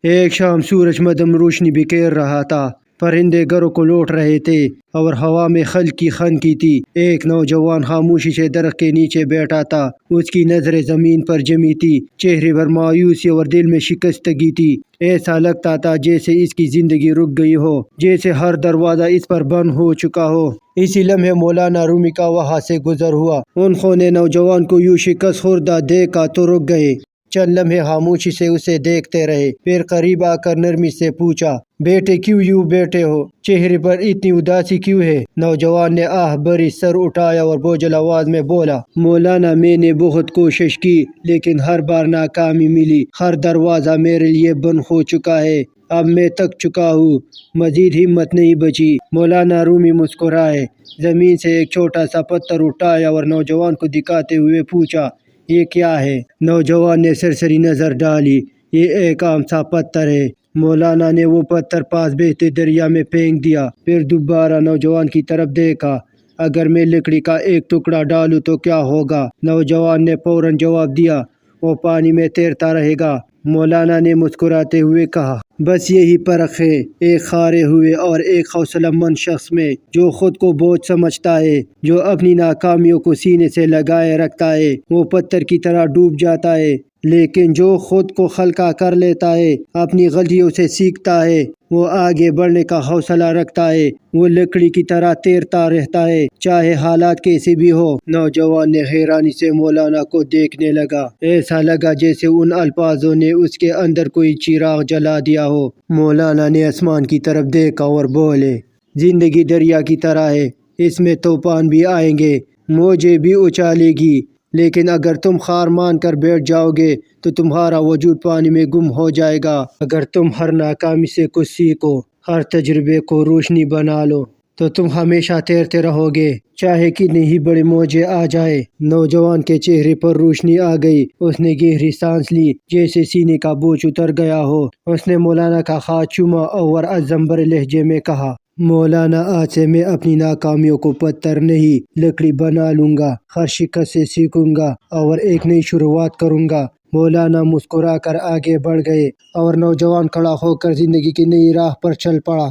ایک شام سورج مدم روشنی بکھیر رہا تھا، پرندے گھروں کو لوٹ رہے تھے اور ہوا میں ہلکی خنکی تھی۔ ایک نوجوان خاموشی سے درخت کے نیچے بیٹھا تھا، اس کی نظریں زمین پر جمی تھی، چہرے پر مایوسی اور دل میں شکستگی تھی۔ ایسا لگتا تھا جیسے اس کی زندگی رک گئی ہو، جیسے ہر دروازہ اس پر بند ہو چکا ہو۔ اسی لمحے مولانا رومی کا وہاں سے گزر ہوا۔ انہوں نے نوجوان کو یوں شکست خوردہ دیکھا تو رک گئے، چند لمحے خاموشی سے اسے دیکھتے رہے، پھر قریب آ کر نرمی سے پوچھا، بیٹے کیوں یوں بیٹھے ہو؟ چہرے پر اتنی اداسی کیوں ہے؟ نوجوان نے آہ بھری سر اٹھایا اور بوجھل آواز میں بولا، مولانا میں نے بہت کوشش کی لیکن ہر بار ناکامی ملی، ہر دروازہ میرے لیے بند ہو چکا ہے، اب میں تھک چکا ہوں، مزید ہمت نہیں بچی۔ مولانا رومی مسکرائے، زمین سے ایک چھوٹا سا پتھر اٹھایا اور نوجوان کو دکھاتے ہوئے پوچھا، یہ کیا ہے؟ نوجوان نے سرسری نظر ڈالی، یہ ایک عام سا پتھر ہے۔ مولانا نے وہ پتھر پاس بہتے دریا میں پھینک دیا، پھر دوبارہ نوجوان کی طرف دیکھا، اگر میں لکڑی کا ایک ٹکڑا ڈالوں تو کیا ہوگا؟ نوجوان نے فوراً جواب دیا، وہ پانی میں تیرتا رہے گا۔ مولانا نے مسکراتے ہوئے کہا، بس یہی فرق ہے ایک ہارے ہوئے اور ایک حوصلہ مند شخص میں، جو خود کو بوجھ سمجھتا ہے، جو اپنی ناکامیوں کو سینے سے لگائے رکھتا ہے، وہ پتھر کی طرح ڈوب جاتا ہے، لیکن جو خود کو ہلکا کر لیتا ہے، اپنی غلطیوں سے سیکھتا ہے، وہ آگے بڑھنے کا حوصلہ رکھتا ہے، وہ لکڑی کی طرح تیرتا رہتا ہے، چاہے حالات کیسے بھی ہو۔ نوجوان نے حیرانی سے مولانا کو دیکھنے لگا، ایسا لگا جیسے ان الفاظوں نے اس کے اندر کوئی چراغ جلا دیا ہو۔ مولانا نے آسمان کی طرف دیکھا اور بولے، زندگی دریا کی طرح ہے، اس میں طوفان بھی آئیں گے، موجیں بھی اچھالے گی، لیکن اگر تم ہار مان کر بیٹھ جاؤ گے تو تمہارا وجود پانی میں گم ہو جائے گا۔ اگر تم ہر ناکامی سے کچھ سیکھو، ہر تجربے کو روشنی بنا لو، تو تم ہمیشہ تیرتے رہو گے، چاہے کتنی ہی بڑی موجیں آ جائے۔ نوجوان کے چہرے پر روشنی آ گئی، اس نے گہری سانس لی، جیسے سینے کا بوجھ اتر گیا ہو۔ اس نے مولانا کا ہاتھ چوما اور عزم بھرے لہجے میں کہا، مولانا آج سے میں اپنی ناکامیوں کو پتھر نہیں لکڑی بنا لوں گا، ہر شکست سے سیکھوں گا اور ایک نئی شروعات کروں گا۔ مولانا مسکرا کر آگے بڑھ گئے اور نوجوان کھڑا ہو کر زندگی کی نئی راہ پر چل پڑا۔